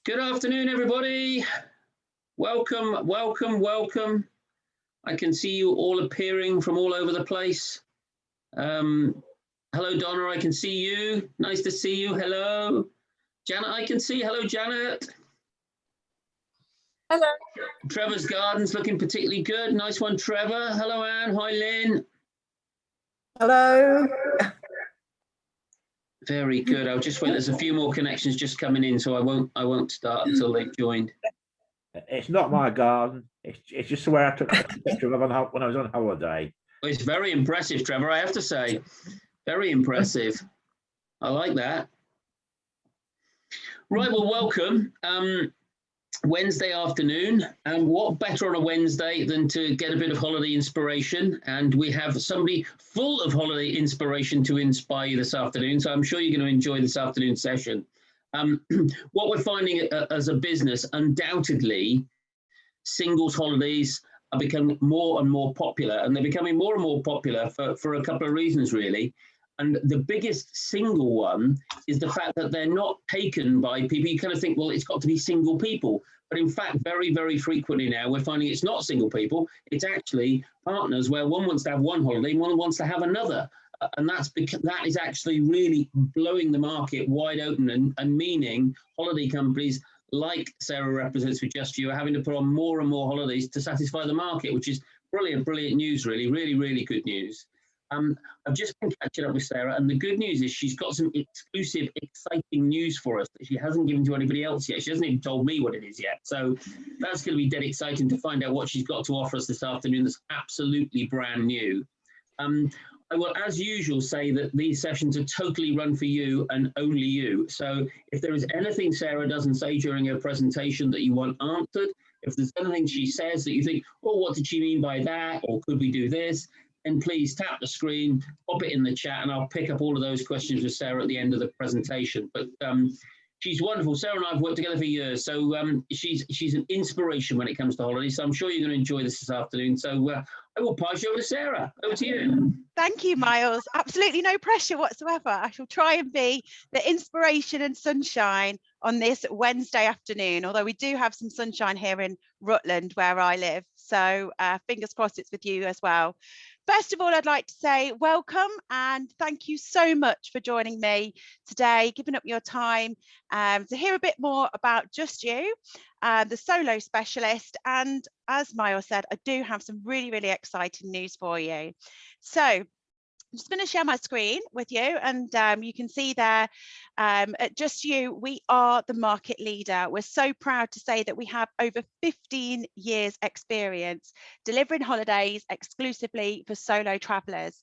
Good afternoon, everybody. Welcome, welcome, welcome. I can see you all appearing from all over the place. Hello, Donna, I can see you. Nice to see you. Hello. Janet, I can see. Hello, Janet. Hello. Trevor's Garden's looking particularly good. Nice one, Trevor. Hello, Anne. Hi, Lynn. Hello. Very good. I'll just wait. There's a few more connections just coming in, so I won't start until they've joined. It's not my garden. It's just where I took a picture of when I was on holiday. It's very impressive, Trevor, I have to say. Very impressive. I like that. Right, well, welcome. Wednesday afternoon, and what better on a Wednesday than to get a bit of holiday inspiration? And we have somebody full of holiday inspiration to inspire you this afternoon, so I'm sure you're going to enjoy this afternoon session. What we're finding as a business, undoubtedly, singles holidays are becoming more and more popular, and they're becoming more and more popular for a couple of reasons, really. And the biggest single one is the fact that they're not taken by people. You kind of think, well, it's got to be single people. But in fact, very, very frequently now, we're finding it's not single people. It's actually partners where one wants to have one holiday and one wants to have another. And that's because that is actually really blowing the market wide open and meaning holiday companies like Sarah represents with Just You are having to put on more and more holidays to satisfy the market, which is brilliant, brilliant news, really, really, really good news. I've just been catching up with Sarah, and the good news is she's got some exclusive, exciting news for us that she hasn't given to anybody else yet. She hasn't even told me what it is yet. So that's going to be dead exciting to find out what she's got to offer us this afternoon that's absolutely brand new. I will, as usual, say that these sessions are totally run for you and only you. So if there is anything Sarah doesn't say during her presentation that you want answered, if there's anything she says that you think, oh, what did she mean by that? Or could we do this? Then please tap the screen, pop it in the chat, and I'll pick up all of those questions with Sarah at the end of the presentation. But she's wonderful. Sarah and I have worked together for years, so she's an inspiration when it comes to holidays. So I'm sure you're going to enjoy this afternoon. So I will pass you over to Sarah. Over to you. Thank you, Miles. Absolutely no pressure whatsoever. I shall try and be the inspiration and sunshine on this Wednesday afternoon, although we do have some sunshine here in Rutland where I live. So fingers crossed it's with you as well. First of all, I'd like to say welcome and thank you so much for joining me today, giving up your time to hear a bit more about Just You, the solo specialist. And as Miles said, I do have some really, really exciting news for you. So I'm just going to share my screen with you, and you can see there at Just You, we are the market leader. We're so proud to say that we have over 15 years experience delivering holidays exclusively for solo travellers.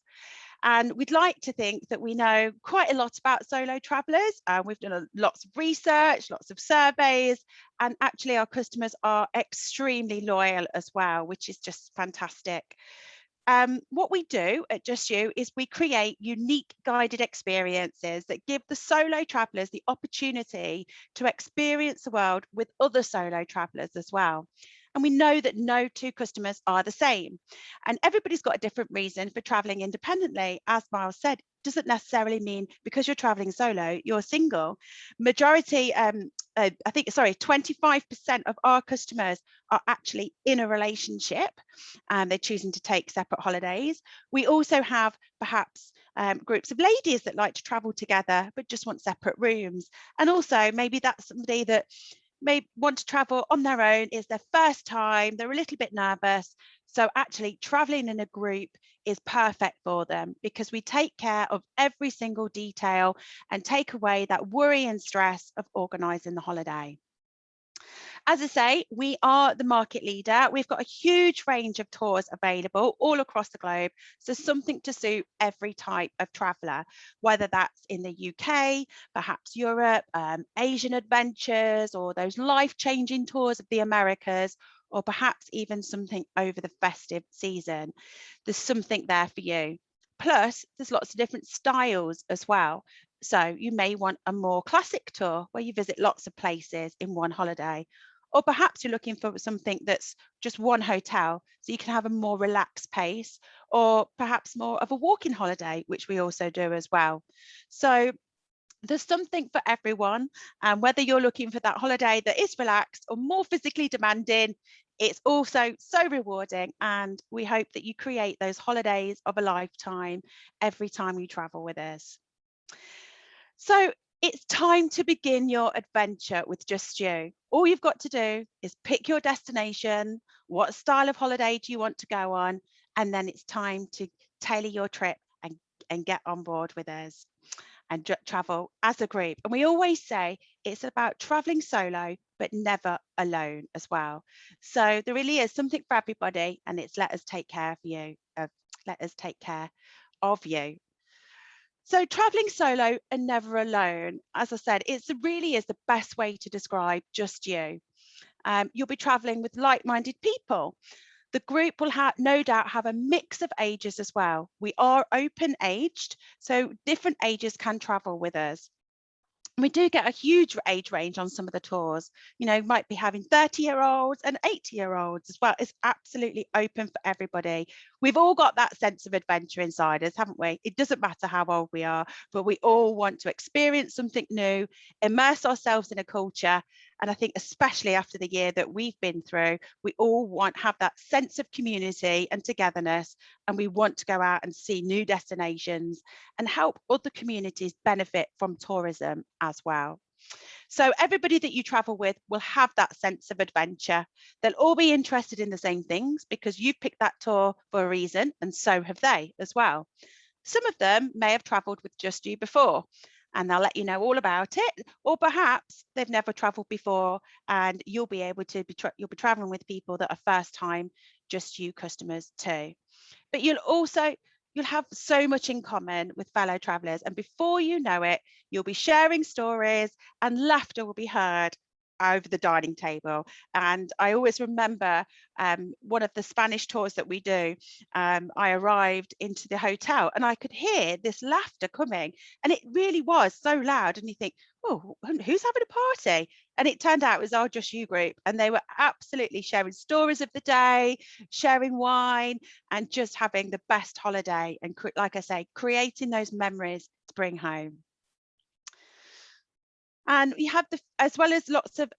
And we'd like to think that we know quite a lot about solo travellers. We've done lots of research, lots of surveys, and actually our customers are extremely loyal as well, which is just fantastic. What we do at Just You is we create unique guided experiences that give the solo travellers the opportunity to experience the world with other solo travellers as well. And we know that no two customers are the same. And everybody's got a different reason for travelling independently. As Miles said, doesn't necessarily mean because you're travelling solo, you're single. Majority, I think, sorry, 25% of our customers are actually in a relationship and they're choosing to take separate holidays. We also have perhaps groups of ladies that like to travel together but just want separate rooms. And also maybe that's somebody that may want to travel on their own, is their first time, they're a little bit nervous. So actually traveling in a group is perfect for them because we take care of every single detail and take away that worry and stress of organising the holiday. As I say, we are the market leader. We've got a huge range of tours available all across the globe. So something to suit every type of traveller, whether that's in the UK, perhaps Europe, Asian adventures, or those life-changing tours of the Americas, or perhaps even something over the festive season. There's something there for you. Plus, there's lots of different styles as well. So you may want a more classic tour where you visit lots of places in one holiday. Or perhaps you're looking for something that's just one hotel, so you can have a more relaxed pace, or perhaps more of a walking holiday, which we also do as well. So There's something for everyone, and whether you're looking for that holiday that is relaxed or more physically demanding, it's also so rewarding, and we hope that you create those holidays of a lifetime every time you travel with us. So it's time to begin your adventure with Just You. All you've got to do is pick your destination, what style of holiday do you want to go on, and then it's time to tailor your trip and get on board with us and travel as a group. And we always say it's about traveling solo, but never alone as well. So there really is something for everybody, and it's let us take care of you. Let us take care of you. So traveling solo and never alone, as I said, it really is the best way to describe Just You. You'll be traveling with like-minded people. The group will no doubt have a mix of ages as well. We are open aged, so different ages can travel with us. We do get a huge age range on some of the tours. You know, might be having 30-year-olds and 80-year-olds as well. It's absolutely open for everybody. We've all got that sense of adventure inside us, haven't we? It doesn't matter how old we are, but we all want to experience something new, immerse ourselves in a culture. And I think especially after the year that we've been through, we all have that sense of community and togetherness, and we want to go out and see new destinations and help other communities benefit from tourism as well. So everybody that you travel with will have that sense of adventure. They'll all be interested in the same things because you've picked that tour for a reason, and so have they as well. Some of them may have travelled with Just You before, and they'll let you know all about it, or perhaps they've never travelled before, and you'll be able to you'll be travelling with people that are first time Just You customers too. But you'll have so much in common with fellow travellers, and before you know it, you'll be sharing stories and laughter will be heard over the dining table. And I always remember one of the Spanish tours that we do, I arrived into the hotel and I could hear this laughter coming, and it really was so loud, and you think, oh, who's having a party? And it turned out it was our Just You group, and they were absolutely sharing stories of the day, sharing wine, and just having the best holiday, and like I say, creating those memories to bring home. And we have as well as lots of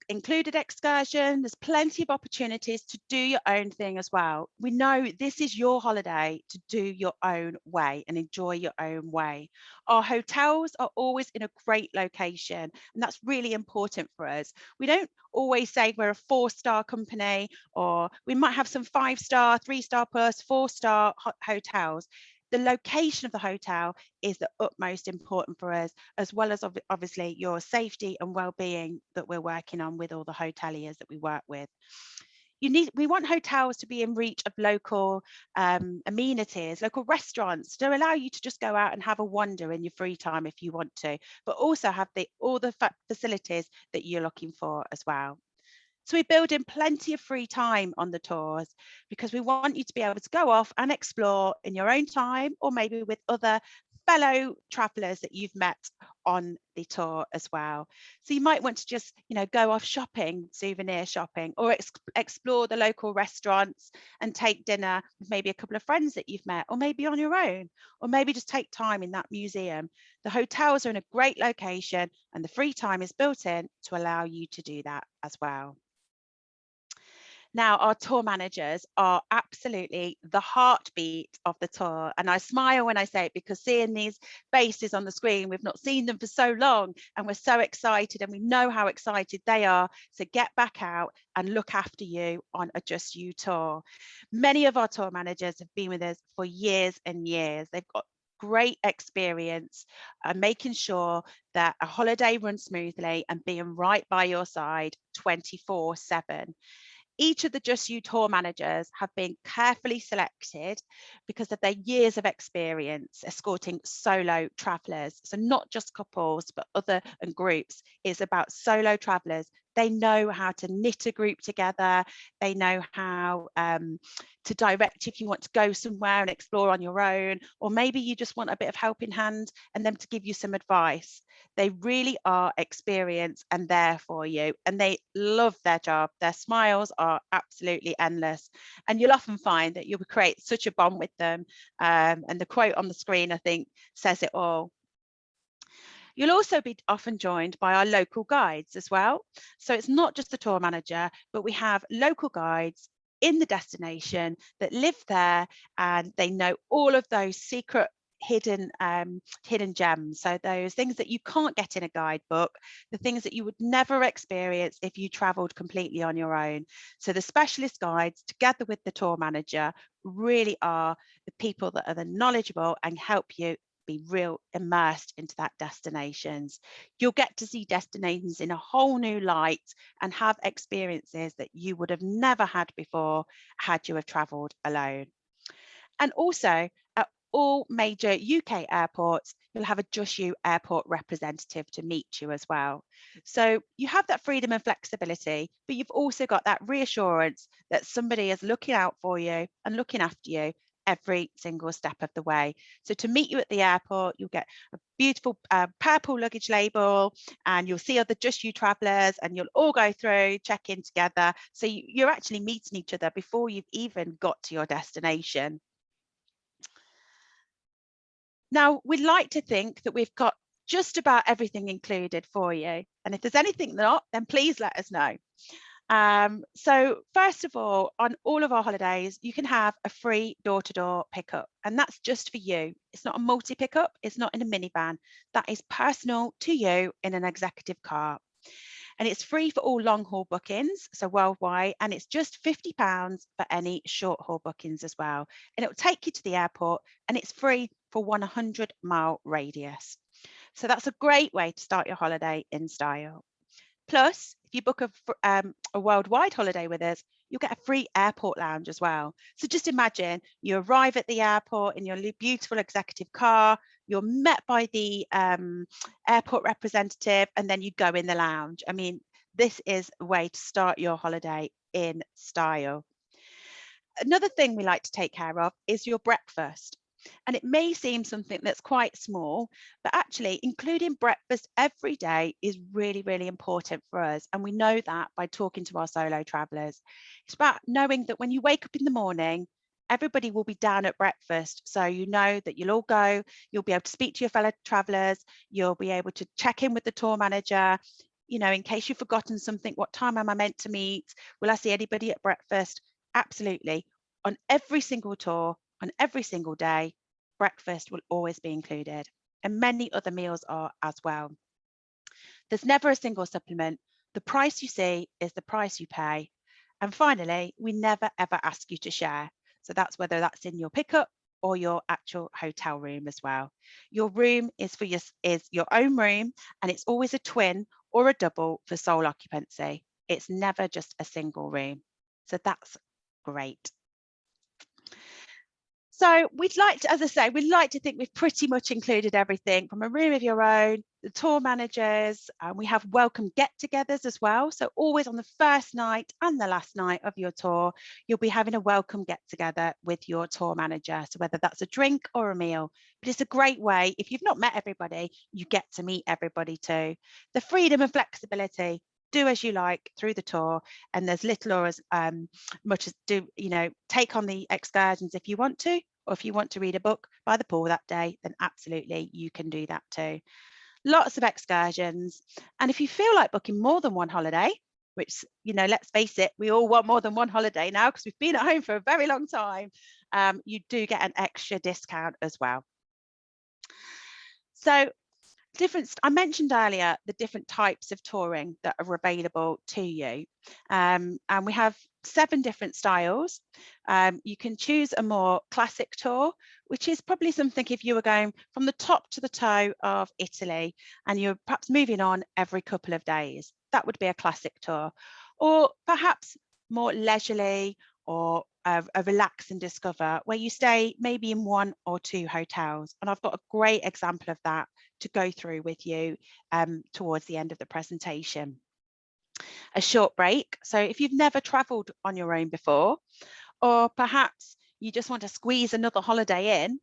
included excursion, there's plenty of opportunities to do your own thing as well. We know this is your holiday to do your own way and enjoy your own way. Our hotels are always in a great location, and that's really important for us. We don't always say we're a 4-star company, or we might have some 5-star, 3-star plus, 4-star hotels. The location of the hotel is the utmost important for us, as well as obviously your safety and well-being that we're working on with all the hoteliers that we work with. We want hotels to be in reach of local amenities, local restaurants, to allow you to just go out and have a wander in your free time if you want to, but also have all the facilities that you're looking for as well. So we build in plenty of free time on the tours because we want you to be able to go off and explore in your own time, or maybe with other fellow travellers that you've met on the tour as well. So you might want to just, go off shopping, souvenir shopping, or explore the local restaurants and take dinner with maybe a couple of friends that you've met, or maybe on your own, or maybe just take time in that museum. The hotels are in a great location, and the free time is built in to allow you to do that as well. Now, our tour managers are absolutely the heartbeat of the tour. And I smile when I say it, because seeing these faces on the screen, we've not seen them for so long, and we're so excited, and we know how excited they are to get back out and look after you on a Just You tour. Many of our tour managers have been with us for years and years. They've got great experience making sure that a holiday runs smoothly and being right by your side 24/7. Each of the Just You tour managers have been carefully selected because of their years of experience escorting solo travellers. So not just couples, but other and groups. It's about solo travellers. They know how to knit a group together. They know how to direct if you want to go somewhere and explore on your own, or maybe you just want a bit of helping hand and them to give you some advice. They really are experienced and there for you, and they love their job. Their smiles are absolutely endless, and you'll often find that you'll create such a bond with them. And the quote on the screen, I think, says it all. You'll also be often joined by our local guides as well. So it's not just the tour manager, but we have local guides in the destination that live there, and they know all of those secret hidden gems. So those things that you can't get in a guidebook, the things that you would never experience if you traveled completely on your own. So the specialist guides, together with the tour manager, really are the people that are the knowledgeable and help you be real immersed into that destinations. You'll get to see destinations in a whole new light and have experiences that you would have never had before had you have traveled alone. And also, at all major UK airports, you'll have a Just You airport representative to meet you as well. So you have that freedom and flexibility, but you've also got that reassurance that somebody is looking out for you and looking after you every single step of the way. So to meet you at the airport, you'll get a beautiful purple luggage label, and you'll see other Just You travellers, and you'll all go through, check in together. So you're actually meeting each other before you've even got to your destination. Now, we'd like to think that we've got just about everything included for you. And if there's anything not, then please let us know. So first of all, on all of our holidays, you can have a free door-to-door pickup, and that's just for you. It's not a multi-pickup, it's not in a minivan. That is personal to you in an executive car. And it's free for all long haul bookings, so worldwide, and it's just £50 for any short haul bookings as well. And it will take you to the airport, and it's free for 100-mile radius. So that's a great way to start your holiday in style. Plus, if you book a worldwide holiday with us, you'll get a free airport lounge as well. So just imagine you arrive at the airport in your beautiful executive car, you're met by the airport representative, and then you go in the lounge. I mean, this is a way to start your holiday in style. Another thing we like to take care of is your breakfast. And it may seem something that's quite small, but actually including breakfast every day is really, really important for us. And we know that by talking to our solo travellers. It's about knowing that when you wake up in the morning, everybody will be down at breakfast. So you know that you'll all go, you'll be able to speak to your fellow travellers, you'll be able to check in with the tour manager, you know, in case you've forgotten something, what time am I meant to meet? Will I see anybody at breakfast? Absolutely. On every single tour, on every single day, breakfast will always be included, and many other meals are as well. There's never a single supplement. The price you see is the price you pay. And finally, we never ever ask you to share. So that's whether that's in your pickup or your actual hotel room as well. Your room is your own room, and it's always a twin or a double for sole occupancy. It's never just a single room. So that's great. So we'd like to, as I say, we'd like to think we've pretty much included everything from a room of your own, the tour managers, and we have welcome get-togethers as well. So always on the first night and the last night of your tour, you'll be having a welcome get-together with your tour manager. So whether that's a drink or a meal, but it's a great way. If you've not met everybody, you get to meet everybody too. The freedom and flexibility. Do as you like through the tour, and there's little or as much as take on the excursions if you want to, or if you want to read a book by the pool that day, then absolutely you can do that too. Lots of excursions, and if you feel like booking more than one holiday, which, you know, let's face it, we all want more than one holiday now because we've been at home for a very long time, you do get an extra discount as well. So I mentioned earlier the different types of touring that are available to you, and we have 7 different styles. You can choose a more classic tour, which is probably something if you were going from the top to the toe of Italy and you're perhaps moving on every couple of days. That would be a classic tour. Or perhaps more leisurely, or a relax and discover, where you stay maybe in 1 or 2 hotels. And I've got a great example of that to go through with you towards the end of the presentation. A short break. So if you've never traveled on your own before, or perhaps you just want to squeeze another holiday in,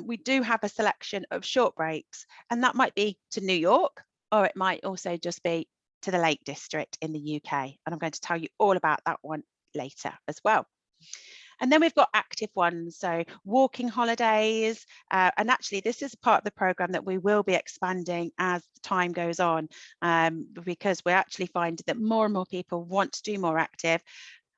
we do have a selection of short breaks, and that might be to New York, or it might also just be to the Lake District in the UK. And I'm going to tell you all about that one later as well. And then we've got active ones, so walking holidays. And actually, this is part of the programme that we will be expanding as time goes on, because we're actually finding that more and more people want to do more active.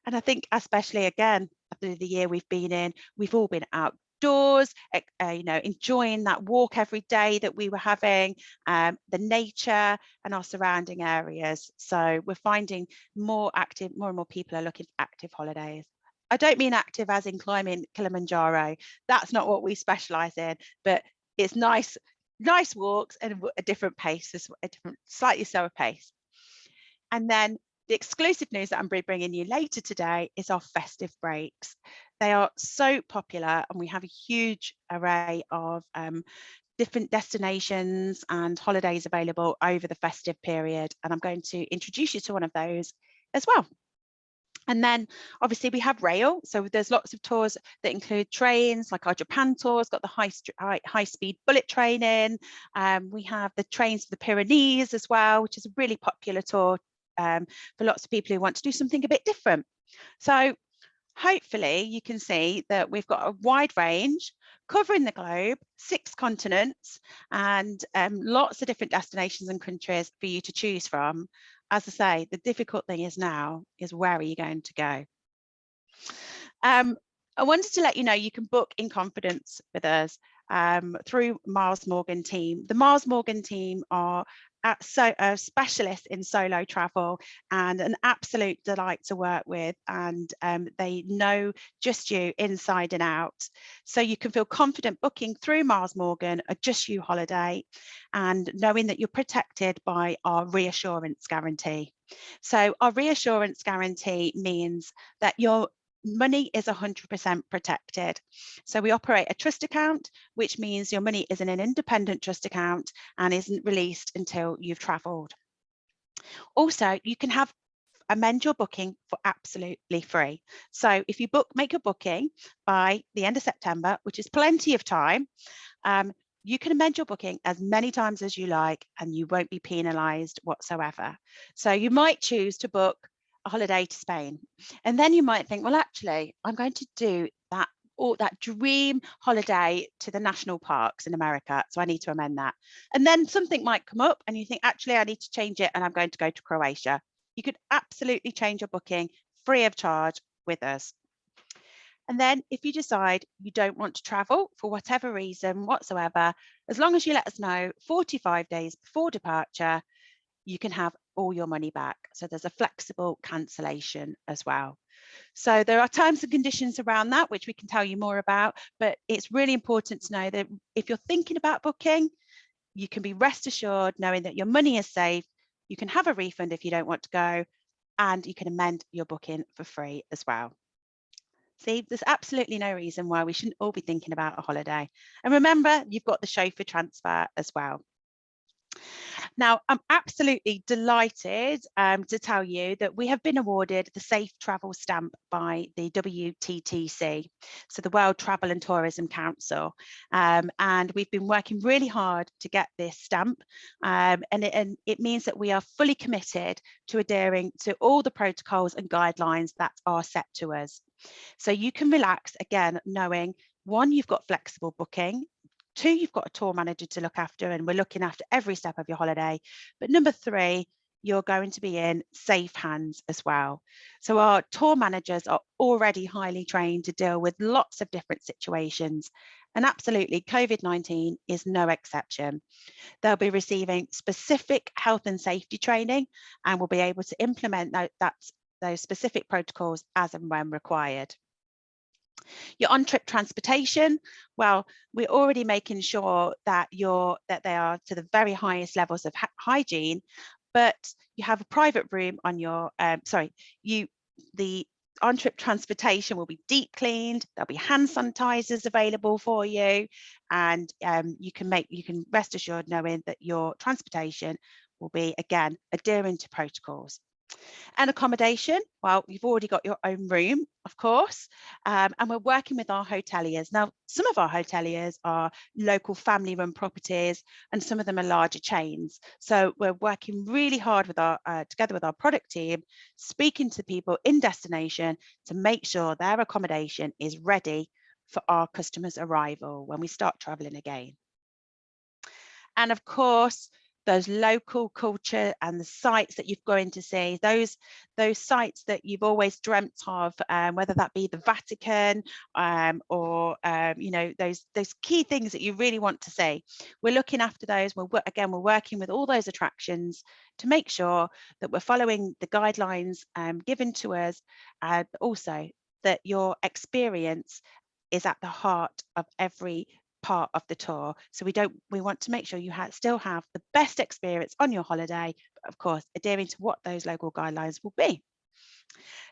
And I think especially, again, after the year we've been in, we've all been outdoors, you know, enjoying that walk every day that we were having, the nature and our surrounding areas. So we're finding more and more people are looking for active holidays. I don't mean active as in climbing Kilimanjaro. That's not what we specialise in, but it's nice walks and a different pace, a different, slightly slower pace. And then the exclusive news that I'm bringing you later today is our festive breaks. They are so popular, and we have a huge array of different destinations and holidays available over the festive period. And I'm going to introduce you to one of those as well. And then obviously we have rail. So there's lots of tours that include trains, like our Japan tour's got the high speed bullet train in. We have the trains for the Pyrenees as well, which is a really popular tour for lots of people who want to do something a bit different. So hopefully you can see that we've got a wide range covering the globe, 6 continents, and lots of different destinations and countries for you to choose from. As I say, the difficult thing is now is where are you going to go? I wanted to let you know you can book in confidence with us through Miles Morgan team. The Miles Morgan team are specialists in solo travel and an absolute delight to work with, and they know just you inside and out. So you can feel confident booking through Miles Morgan a Just You holiday and knowing that you're protected by our reassurance guarantee. So our reassurance guarantee means that your money is 100% protected. So we operate a trust account, which means your money is in an independent trust account and isn't released until you've travelled. Also, you can amend your booking for absolutely free. So if you make your booking by the end of September, which is plenty of time, you can amend your booking as many times as you like and you won't be penalised whatsoever. So you might choose to book a holiday to Spain, and then you might think, well, actually, I'm going to do that dream holiday to the national parks in America, so I need to amend that. And then something might come up and you think, actually, I need to change it and I'm going to go to Croatia. You could absolutely change your booking free of charge with us. And then if you decide you don't want to travel for whatever reason whatsoever, as long as you let us know 45 days before departure, you can have all your money back. So there's a flexible cancellation as well. So there are terms and conditions around that, which we can tell you more about, but it's really important to know that if you're thinking about booking, you can be rest assured knowing that your money is safe, you can have a refund if you don't want to go, and you can amend your booking for free as well. See, there's absolutely no reason why we shouldn't all be thinking about a holiday. And remember, you've got the chauffeur transfer as well. Now, I'm absolutely delighted to tell you that we have been awarded the Safe Travel Stamp by the WTTC, so the World Travel and Tourism Council. And we've been working really hard to get this stamp. And it means that we are fully committed to adhering to all the protocols and guidelines that are set to us. So you can relax, again, knowing, 1, you've got flexible booking. 2, you've got a tour manager to look after, and we're looking after every step of your holiday. But number 3, you're going to be in safe hands as well. So our tour managers are already highly trained to deal with lots of different situations. And absolutely, COVID-19 is no exception. They'll be receiving specific health and safety training and will be able to implement those specific protocols as and when required. Your on-trip transportation, well, we're already making sure that they are to the very highest levels of hygiene, but you have a private room on your, the on-trip transportation will be deep cleaned, there'll be hand sanitizers available for you, and you can rest assured knowing that your transportation will be, again, adhering to protocols. And accommodation, well, you've already got your own room, of course, and we're working with our hoteliers. Now, some of our hoteliers are local family-run properties, and some of them are larger chains. So we're working really hard with our together with our product team, speaking to people in destination to make sure their accommodation is ready for our customers' arrival when we start traveling again. And of course, those local culture and the sites that you're going to see, those sites that you've always dreamt of, whether that be the Vatican or you know, those key things that you really want to see. We're looking after those. We're working with all those attractions to make sure that we're following the guidelines given to us, and also that your experience is at the heart of every part of the tour. So we want to make sure you still have the best experience on your holiday, but of course adhering to what those local guidelines will be.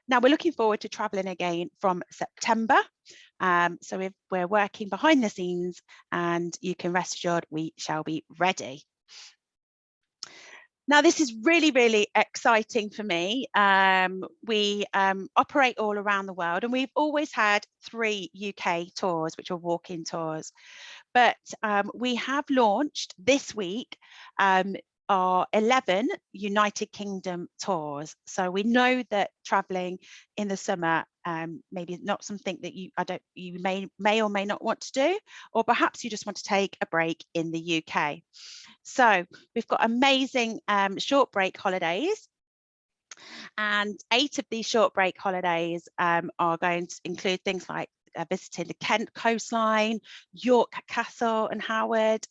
Now we're looking forward to traveling again from September. So we're working behind the scenes, and you can rest assured we shall be ready. Now, this is really, really exciting for me. We operate all around the world, and we've always had 3 UK tours, which are walk-in tours. But we have launched this week our 11 United Kingdom tours. So we know that traveling in the summer maybe not something that you may or may not want to do, or perhaps you just want to take a break in the UK. So we've got amazing short break holidays, and 8 of these short break holidays are going to include things like visiting the Kent coastline, York Castle and Howard,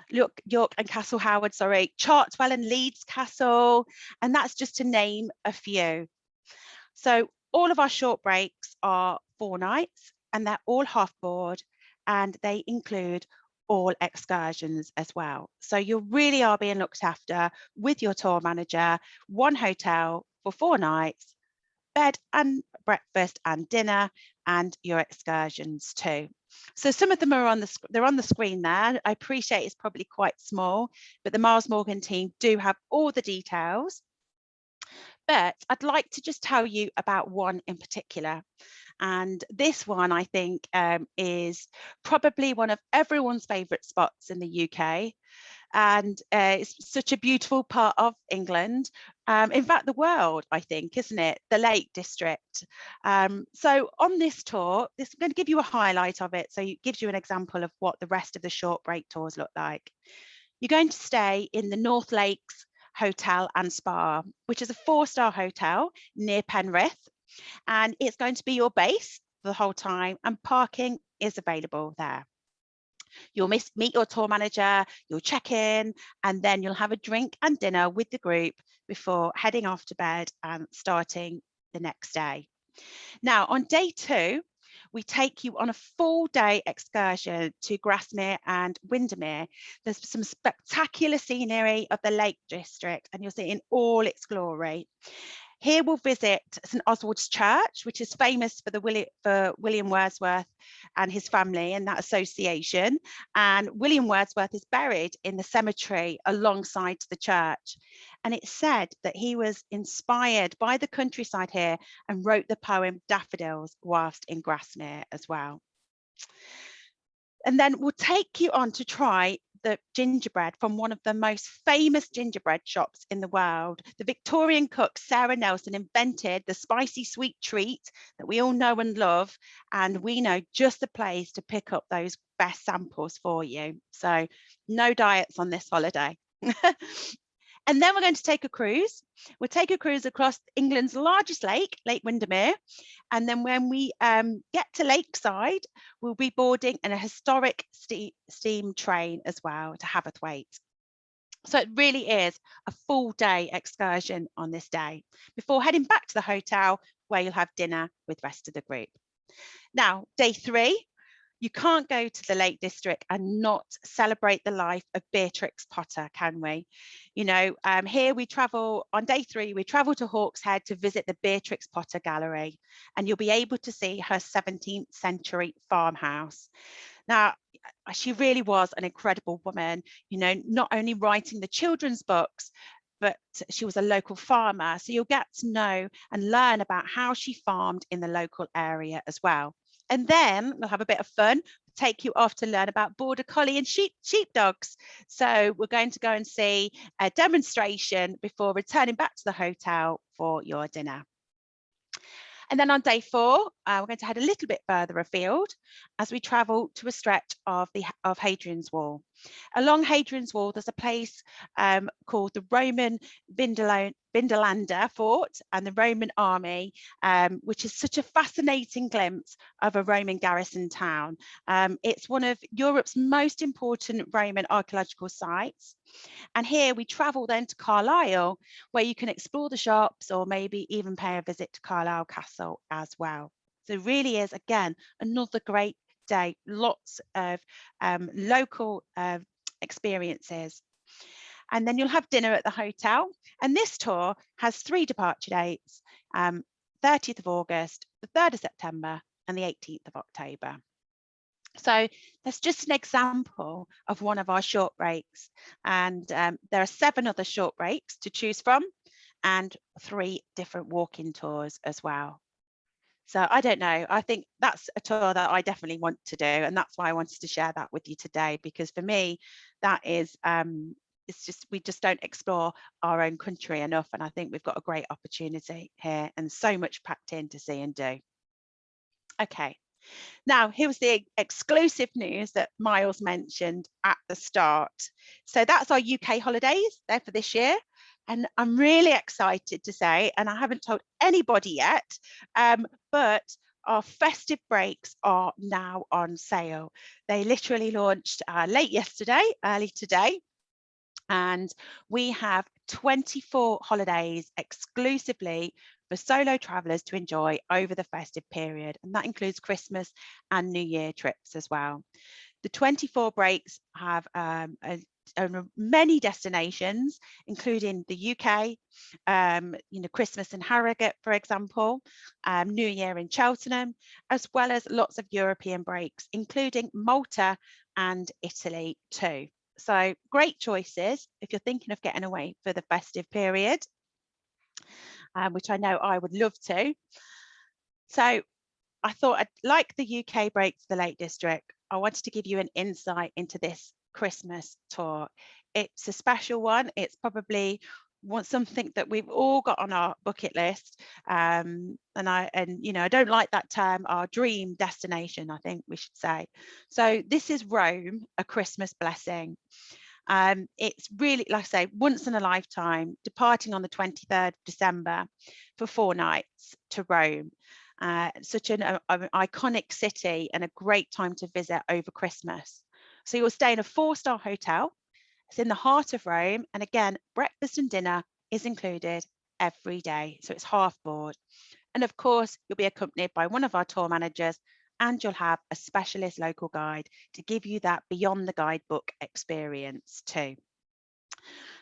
York and Castle Howard, sorry, Chartwell and Leeds Castle, and that's just to name a few. So all of our short breaks are 4 nights, and they're all half board, and they include all excursions as well. So you really are being looked after with your tour manager, 1 hotel for 4 nights, bed and breakfast and dinner, and your excursions too. So some of them are on the screen there. I appreciate it's probably quite small, but the Miles Morgan team do have all the details. But I'd like to just tell you about one in particular. And this one, I think, is probably one of everyone's favourite spots in the UK. And it's such a beautiful part of England. In fact, the world, I think, isn't it? The Lake District. So on this tour, I'm going to give you a highlight of it. So it gives you an example of what the rest of the short break tours look like. You're going to stay in the North Lakes Hotel and Spa, which is a 4-star hotel near Penrith. And it's going to be your base the whole time, and parking is available there. You'll meet your tour manager, you'll check in, and then you'll have a drink and dinner with the group before heading off to bed and starting the next day. Now, on day 2, we take you on a full day excursion to Grasmere and Windermere. There's some spectacular scenery of the Lake District, and you'll see it in all its glory. Here we'll visit St Oswald's Church, which is famous for William Wordsworth and his family and that association. And William Wordsworth is buried in the cemetery alongside the church. And it's said that he was inspired by the countryside here and wrote the poem Daffodils whilst in Grasmere as well. And then we'll take you on to try the gingerbread from one of the most famous gingerbread shops in the world. The Victorian cook Sarah Nelson invented the spicy sweet treat that we all know and love, and we know just the place to pick up those best samples for you. So no diets on this holiday. And then we're going to take a cruise. We'll take a cruise across England's largest lake, Lake Windermere. And then when we get to Lakeside, we'll be boarding in a historic steam train as well to Haverthwaite. So it really is a full day excursion on this day before heading back to the hotel where you'll have dinner with the rest of the group. Now, day 3. You can't go to the Lake District and not celebrate the life of Beatrix Potter, can we? You know, here we travel, on day 3, we travel to Hawkshead to visit the Beatrix Potter Gallery, and you'll be able to see her 17th century farmhouse. Now, she really was an incredible woman, you know, not only writing the children's books, but she was a local farmer. So you'll get to know and learn about how she farmed in the local area as well. And then we'll have a bit of fun, take you off to learn about border collie and sheepdogs. So we're going to go and see a demonstration before returning back to the hotel for your dinner. And then on day 4, we're going to head a little bit further afield as we travel to a stretch of Hadrian's Wall. Along Hadrian's Wall, there's a place called the Roman Vindolanda Fort and the Roman army, which is such a fascinating glimpse of a Roman garrison town. It's one of Europe's most important Roman archaeological sites. And here we travel then to Carlisle, where you can explore the shops or maybe even pay a visit to Carlisle Castle as well. So it really is, again, another great day, lots of local experiences. And then you'll have dinner at the hotel. And this tour has 3 departure dates, 30th of August, the 3rd of September and the 18th of October. So that's just an example of one of our short breaks. And there are 7 other short breaks to choose from and 3 different walk-in tours as well. So I don't know, I think that's a tour that I definitely want to do. And that's why I wanted to share that with you today, because for me, that is, it's just, we just don't explore our own country enough. And I think we've got a great opportunity here and so much packed in to see and do. Okay. Now, here's the exclusive news that Miles mentioned at the start. So that's our UK holidays there for this year. And I'm really excited to say, and I haven't told anybody yet, but our festive breaks are now on sale. They literally launched late yesterday, early today. And we have 24 holidays exclusively for solo travellers to enjoy over the festive period. And that includes Christmas and New Year trips as well. The 24 breaks have many destinations, including the UK, Christmas in Harrogate, for example, New Year in Cheltenham, as well as lots of European breaks, including Malta and Italy too. So great choices if you're thinking of getting away for the festive period, which I know I would love to. So I thought I'd like the UK break to the Lake District. I wanted to give you an insight into this Christmas tour. It's a special one. It's probably something that we've all got on our bucket list. And I don't like that term, our dream destination, I think we should say. So this is Rome, a Christmas blessing. It's really, like I say, once in a lifetime, departing on the 23rd of December for 4 nights to Rome. Such an iconic city and a great time to visit over Christmas. So you'll stay in a 4-star hotel. It's in the heart of Rome. And again, breakfast and dinner is included every day. So it's half board. And of course, you'll be accompanied by one of our tour managers, and you'll have a specialist local guide to give you that beyond the guidebook experience too.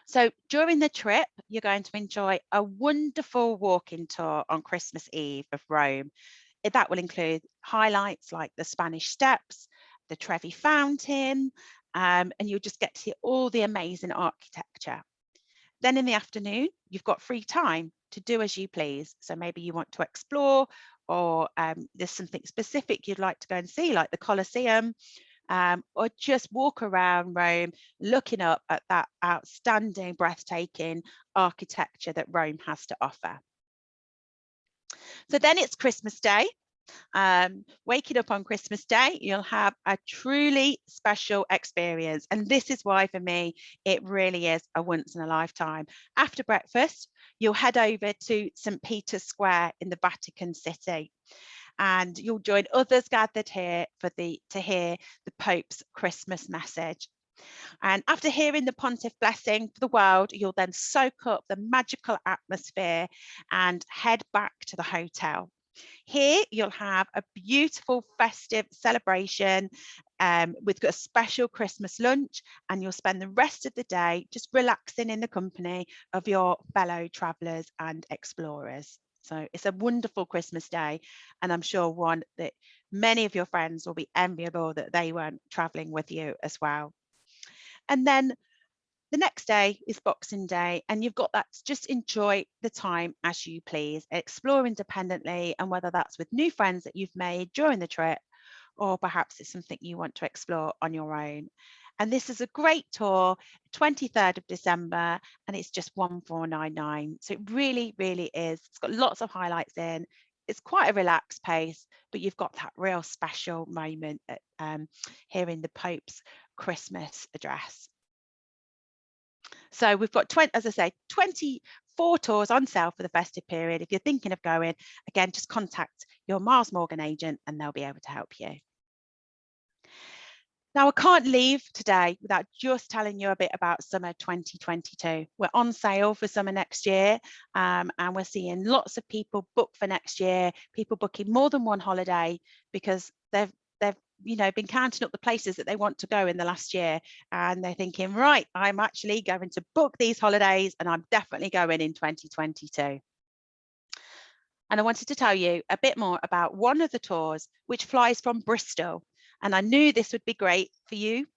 So during the trip, you're going to enjoy a wonderful walking tour on Christmas Eve of Rome. That will include highlights like the Spanish Steps, the Trevi Fountain, and you'll just get to see all the amazing architecture. Then in the afternoon, you've got free time to do as you please. So maybe you want to explore, or there's something specific you'd like to go and see, like the Colosseum, or just walk around Rome, looking up at that outstanding, breathtaking architecture that Rome has to offer. So then it's Christmas Day. Waking up on Christmas Day, you'll have a truly special experience. And this is why, for me, it really is a once in a lifetime. After breakfast, you'll head over to St. Peter's Square in the Vatican City. And you'll join others gathered here to hear the Pope's Christmas message. And after hearing the Pontiff blessing for the world, you'll then soak up the magical atmosphere and head back to the hotel. Here you'll have a beautiful festive celebration with a special Christmas lunch, and you'll spend the rest of the day just relaxing in the company of your fellow travellers and explorers. So it's a wonderful Christmas day, and I'm sure one that many of your friends will be enviable that they weren't travelling with you as well. And then The next day is Boxing Day, and you've got that to just enjoy the time as you please, explore independently, and whether that's with new friends that you've made during the trip, or perhaps it's something you want to explore on your own. And this is a great tour, 23rd of December, and it's just 1499. So it really, really is. It's got lots of highlights in. It's quite a relaxed pace, but you've got that real special moment at, hearing the Pope's Christmas address. So we've got, as I say, 24 tours on sale for the festive period. If you're thinking of going, again, just contact your Miles Morgan agent and they'll be able to help you. Now, I can't leave today without just telling you a bit about summer 2022. We're on sale for summer next year, and we're seeing lots of people book for next year, people booking more than one holiday because they've been counting up the places that they want to go in the last year, and they're thinking, right, I'm actually going to book these holidays and I'm definitely going in 2022. And I wanted to tell you a bit more about one of the tours which flies from Bristol. And I knew this would be great for you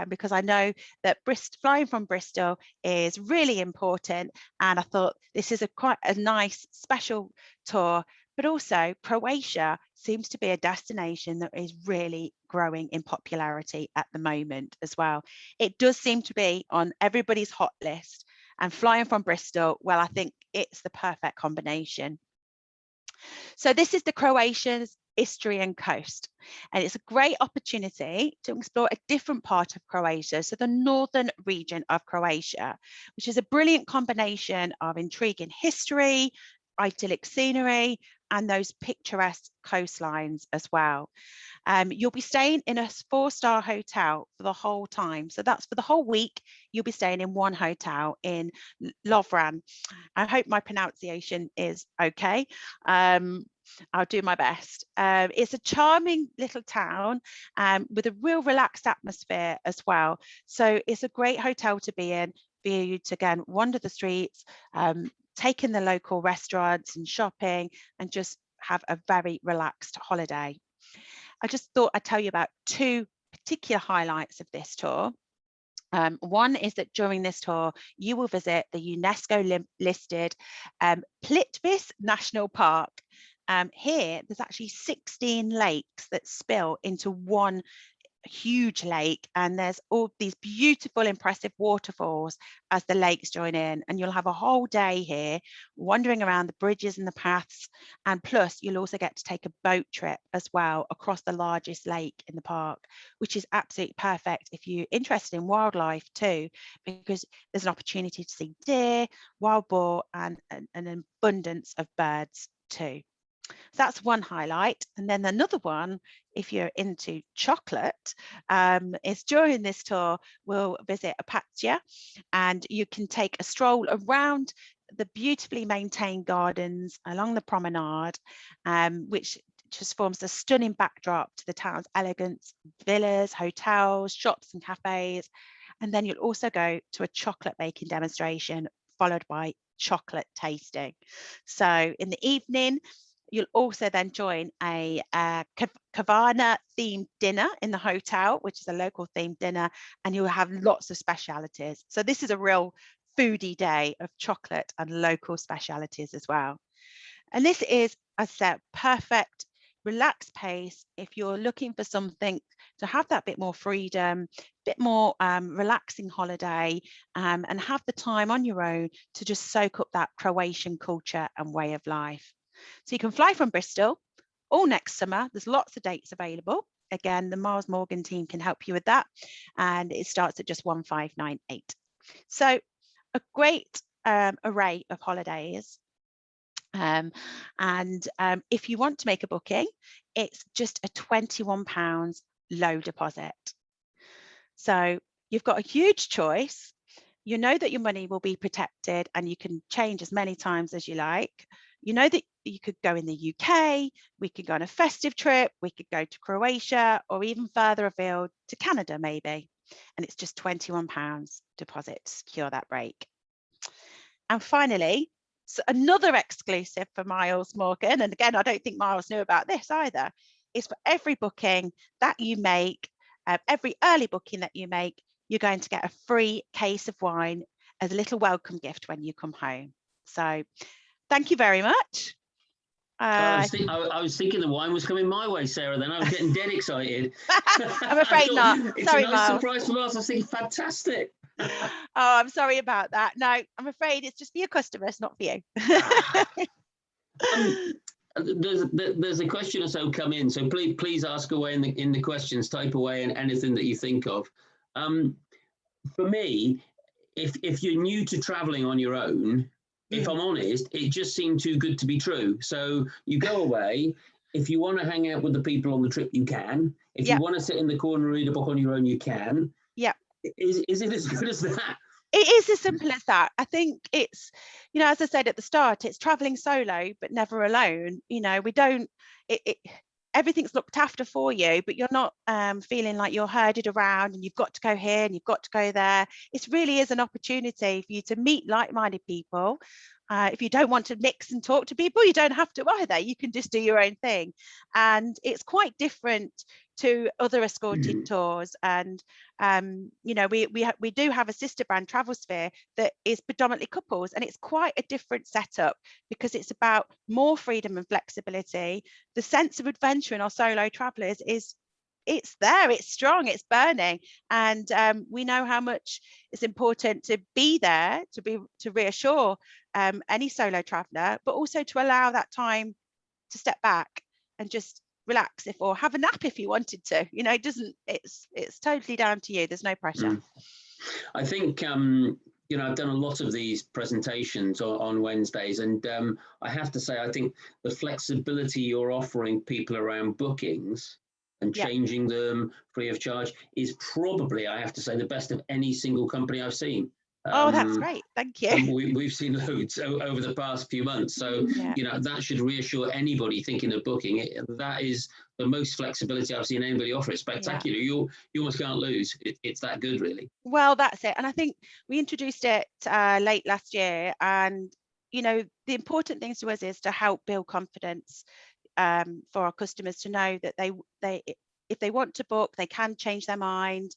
because I know that flying from Bristol is really important. And I thought this is quite a nice special tour, but also Croatia seems to be a destination that is really growing in popularity at the moment as well. It does seem to be on everybody's hot list, and flying from Bristol, well, I think it's the perfect combination. So this is the Croatia's Istrian coast, and it's a great opportunity to explore a different part of Croatia, so the northern region of Croatia, which is a brilliant combination of intriguing history, idyllic scenery, and those picturesque coastlines as well. You'll be staying in a 4-star hotel for the whole time. So that's for the whole week. You'll be staying in one hotel in Lovran. I hope my pronunciation is okay. I'll do my best. It's a charming little town with a real relaxed atmosphere as well. So it's a great hotel to be in for you to, again, wander the streets, take in the local restaurants and shopping, and just have a very relaxed holiday. I just thought I'd tell you about 2 particular highlights of this tour. One is that during this tour, you will visit the UNESCO listed Plitvice National Park. Here, there's actually 16 lakes that spill into one huge lake, and there's all these beautiful, impressive waterfalls as the lakes join in, and you'll have a whole day here wandering around the bridges and the paths, and plus you'll also get to take a boat trip as well across the largest lake in the park, which is absolutely perfect if you're interested in wildlife too, because there's an opportunity to see deer, wild boar, and an abundance of birds too. So that's one highlight. And then another one, if you're into chocolate, is during this tour, we'll visit Opatija, and you can take a stroll around the beautifully maintained gardens along the promenade, which just forms a stunning backdrop to the town's elegant villas, hotels, shops and cafes. And then you'll also go to a chocolate making demonstration followed by chocolate tasting. So in the evening, you'll also then join a Kavana themed dinner in the hotel, which is a local themed dinner, and you'll have lots of specialities. So this is a real foodie day of chocolate and local specialities as well. And this is, as I said, perfect, relaxed pace if you're looking for something to have that bit more freedom, bit more relaxing holiday, and have the time on your own to just soak up that Croatian culture and way of life. So you can fly from Bristol all next summer. There's lots of dates available. Again, the Miles Morgan team can help you with that. And it starts at just 1598. So a great array of holidays. If you want to make a booking, it's just a £21 low deposit. So you've got a huge choice. You know that your money will be protected and you can change as many times as you like. You know that you could go in the UK, we could go on a festive trip, we could go to Croatia, or even further afield to Canada maybe. And it's just £21 deposit to secure that break. And finally, so another exclusive for Miles Morgan, and again, I don't think Miles knew about this either, is for every booking that you make, every early booking that you make, you're going to get a free case of wine as a little welcome gift when you come home. So thank you very much. I was thinking the wine was coming my way, Sarah. Then I was getting dead excited. I'm afraid not. It's Sorry, a nice Miles. surprise for us. I was thinking, fantastic. Oh, I'm sorry about that. No, I'm afraid it's just for your customers, not for you. There's a question or so come in, so please ask away in the questions. Type away and anything that you think of. For me, if you're new to traveling on your own, if I'm honest, it just seemed too good to be true. So you go away. If you want to hang out with the people on the trip, you can. If you want to sit in the corner and read a book on your own, you can. Yeah. Is it as good as that? It is as simple as that. I think it's, you know, as I said at the start, it's traveling solo, but never alone. You know, we don't, everything's looked after for you, but you're not feeling like you're herded around and you've got to go here and you've got to go there. It really is an opportunity for you to meet like-minded people. If you don't want to mix and talk to people, you don't have to either. You can just do your own thing. And it's quite different to other escorted tours. And, you know, we do have a sister brand, Travelsphere, that is predominantly couples. And it's quite a different setup because it's about more freedom and flexibility. The sense of adventure in our solo travelers it's there, it's strong, it's burning, and we know how much it's important to be there to reassure any solo traveler, but also to allow that time to step back and just relax or have a nap if you wanted to. You know, it's totally down to you. There's no pressure. I think you know, I've done a lot of these presentations on Wednesdays, and I have to say, I think the flexibility you're offering people around bookings and changing them free of charge is probably, I have to say, the best of any single company I've seen. Oh, that's great. Thank you. We've seen loads over the past few months. So, you know, that should reassure anybody thinking of booking. That is the most flexibility I've seen anybody offer. It's spectacular. You almost can't lose. It's that good, really. Well, that's it. And I think we introduced it late last year. And, you know, the important thing to us is to help build confidence for our customers to know that if they want to book, they can change their mind.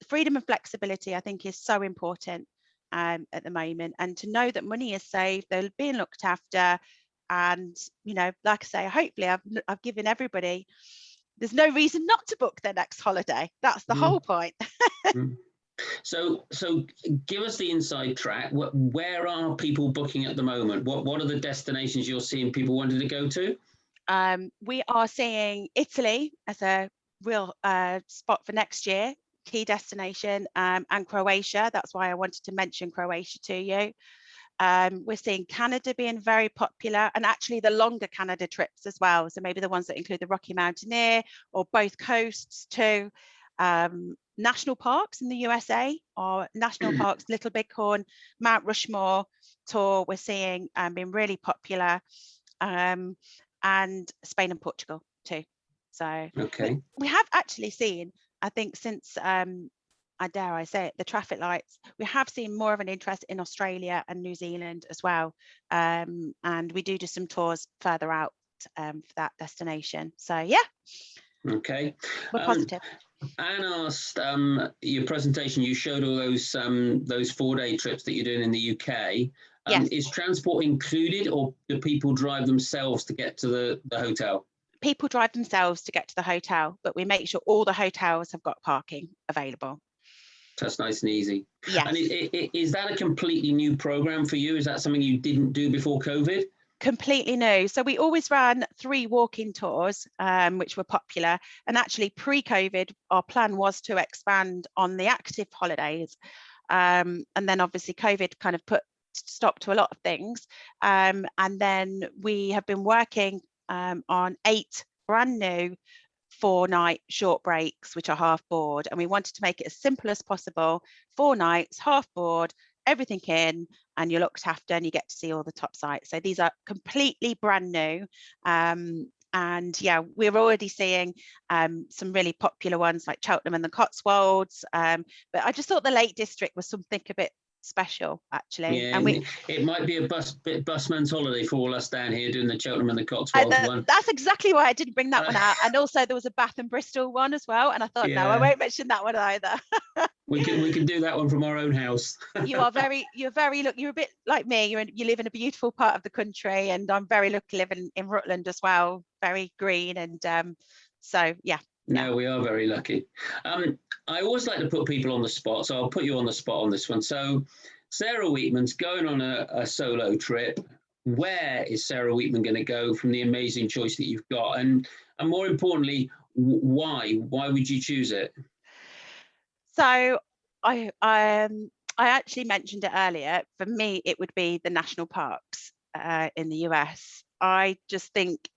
Freedom and flexibility, I think, is so important at the moment. And to know that money is saved, they're being looked after. And, you know, like I say, hopefully I've given everybody, there's no reason not to book their next holiday. That's the whole point. So give us the inside track. Where are people booking at the moment? What are the destinations you're seeing people wanting to go to? We are seeing Italy as a real spot for next year, key destination, and Croatia. That's why I wanted to mention Croatia to you. We're seeing Canada being very popular, and actually the longer Canada trips as well. So maybe the ones that include the Rocky Mountaineer or both coasts too. National parks in the USA or national parks, Little Bighorn, Mount Rushmore tour we're seeing being really popular. And Spain and Portugal too. So we have actually seen, I think since, I dare I say it, the traffic lights, we have seen more of an interest in Australia and New Zealand as well. And we do some tours further out for that destination. So yeah. Okay. We're positive. Anne asked, your presentation, you showed all those 4-day trips that you're doing in the UK. Is transport included, or do people drive themselves to get to the hotel? People drive themselves to get to the hotel, but we make sure all the hotels have got parking available. That's nice and easy. Yes. And is that a completely new program for you? Is that something you didn't do before COVID? Completely new. So we always ran 3 walk-in tours, which were popular. And actually pre-COVID, our plan was to expand on the active holidays. And then obviously COVID kind of put stop to a lot of things. And then we have been working on 8 brand new 4-night short breaks, which are half board. And we wanted to make it as simple as possible. 4 nights, half board, everything in, and you're looked after and you get to see all the top sites. So these are completely brand new. And yeah, we're already seeing some really popular ones like Cheltenham and the Cotswolds. But I just thought the Lake District was something a bit special, actually. Yeah, and it might be a busman's holiday for all us down here doing the Cheltenham and the Cotswolds one. That's exactly why I didn't bring that one out. And also there was a Bath and Bristol one as well. And I thought, no, I won't mention that one either. We can do that one from our own house. You're a bit like me. You live in a beautiful part of the country, and I'm very lucky living in Rutland as well. Very green, and so yeah. No, we are very lucky. I always like to put people on the spot, so I'll put you on the spot on this one. So Sarah Wheatman's going on a solo trip. Where is Sarah Wheatman going to go from the amazing choice that you've got? And more importantly, why? Why would you choose it? So I actually mentioned it earlier. For me, it would be the national parks in the US. I just think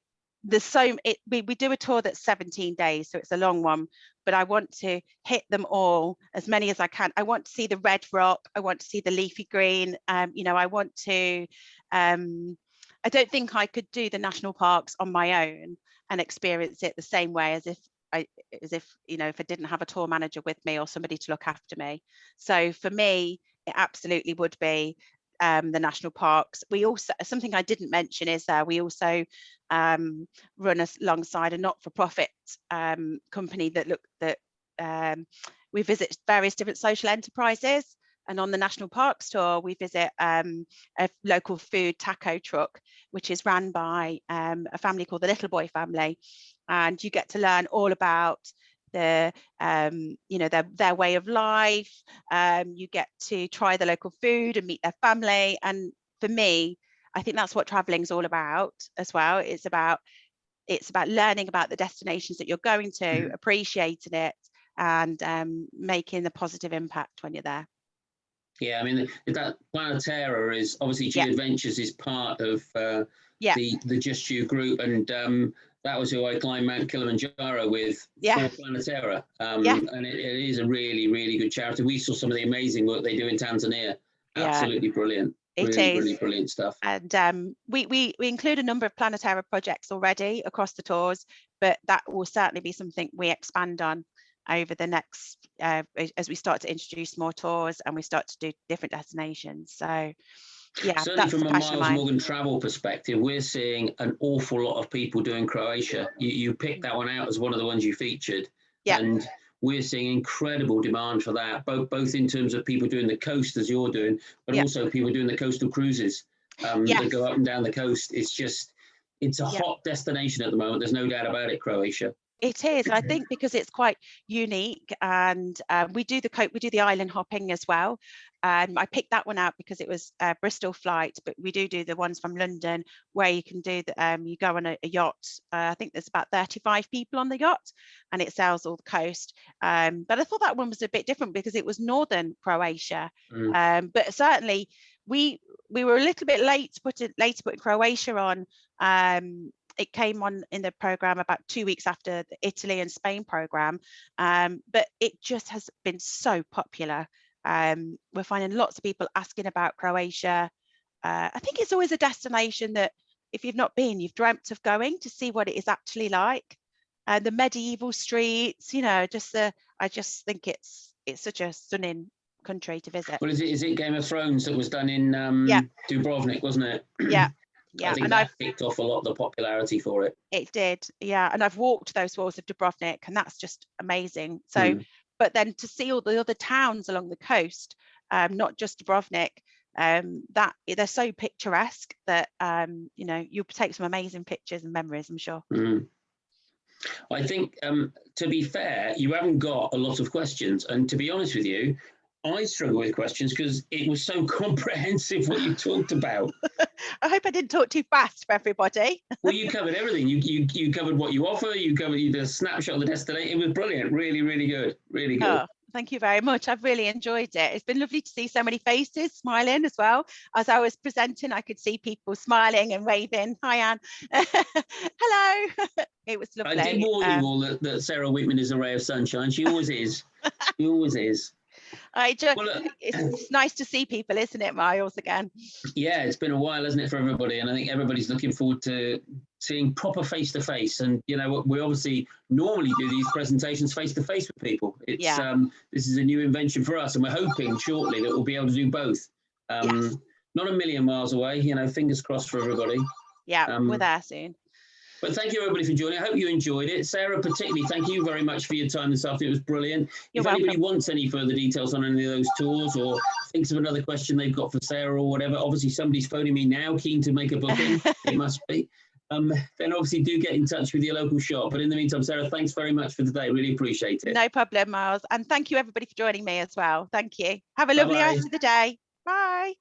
we do a tour that's 17 days, so it's a long one, but I want to hit them all, as many as I can. I want to see the red rock. I want to see the leafy green. I want to, I don't think I could do the national parks on my own and experience it the same way as if I didn't have a tour manager with me or somebody to look after me. So for me, it absolutely would be the national parks. We also, something I didn't mention is we also run alongside a not-for-profit company that we visit various different social enterprises. And on the national parks tour, we visit a local food taco truck, which is run by a family called the Little Boy family. And you get to learn all about their way of life. You get to try the local food and meet their family. And for me, I think that's what traveling is all about as well. It's about learning about the destinations that you're going to, appreciating it, and making a positive impact when you're there. Yeah, I mean, that Planeterra is obviously G Adventures is part of the Just You group, and that was who I climbed Mount Kilimanjaro with for Planeterra. And it is a really, really good charity. We saw some of the amazing work they do in Tanzania. Absolutely brilliant. Really brilliant stuff. And we include a number of Planeterra projects already across the tours, but that will certainly be something we expand on over the next as we start to introduce more tours and we start to do different destinations. So yeah, certainly from a Miles Morgan travel perspective, we're seeing an awful lot of people doing Croatia. You picked that one out as one of the ones you featured, and we're seeing incredible demand for that, both in terms of people doing the coast as you're doing, but also people doing the coastal cruises that go up and down the coast. It's a hot destination at the moment. There's no doubt about it, Croatia. It is, I think, because it's quite unique, and we do the island hopping as well. I picked that one out because it was a Bristol flight, but we do the ones from London where you can do you go on a yacht. I think there's about 35 people on the yacht, and it sails all the coast. But I thought that one was a bit different because it was northern Croatia. But certainly we were a little bit late to put Croatia on. It came on in the program about 2 weeks after the Italy and Spain program, but it just has been so popular. We're finding lots of people asking about Croatia. I think it's always a destination that if you've not been, you've dreamt of going to see what it is actually like. The medieval streets, I just think it's such a stunning country to visit. Well, is it Game of Thrones that was done in Dubrovnik, wasn't it? Yeah, I think that kicked off a lot of the popularity for it. It did, and I've walked those walls of Dubrovnik, and that's just amazing. So, but then to see all the other towns along the coast, not just Dubrovnik, that they're so picturesque that you'll take some amazing pictures and memories, I'm sure. I think, to be fair, you haven't got a lot of questions, and to be honest with you, I struggle with questions because it was so comprehensive what you talked about. I hope I didn't talk too fast for everybody. Well, you covered everything. You covered what you offer. You covered the snapshot of the destination. It was brilliant. Really, really good. Really good. Oh, thank you very much. I've really enjoyed it. It's been lovely to see so many faces smiling as well. As I was presenting, I could see people smiling and waving. Hi, Anne. Hello. It was lovely. I did warn you all that Sarah Wheatman is a ray of sunshine. She always is. She always is. It's nice to see people, isn't it, Miles, again? Yeah, it's been a while, hasn't it, for everybody? And I think everybody's looking forward to seeing proper face-to-face. And, we obviously normally do these presentations face-to-face with people. It's this is a new invention for us, and we're hoping shortly that we'll be able to do both. Not a million miles away, fingers crossed for everybody. Yeah, we're there soon. But thank you everybody for joining. I hope you enjoyed it. Sarah, particularly, thank you very much for your time this afternoon. It was brilliant. You're If anybody welcome. wants any further details on any of those tours or thinks of another question they've got for Sarah or whatever, obviously somebody's phoning me now, keen to make a booking. It must be. Then obviously do get in touch with your local shop. But in the meantime, Sarah, thanks very much for today. Really appreciate it. No problem, Miles. And thank you everybody for joining me as well. Thank you. Have a lovely Bye-bye. rest of the day. Bye.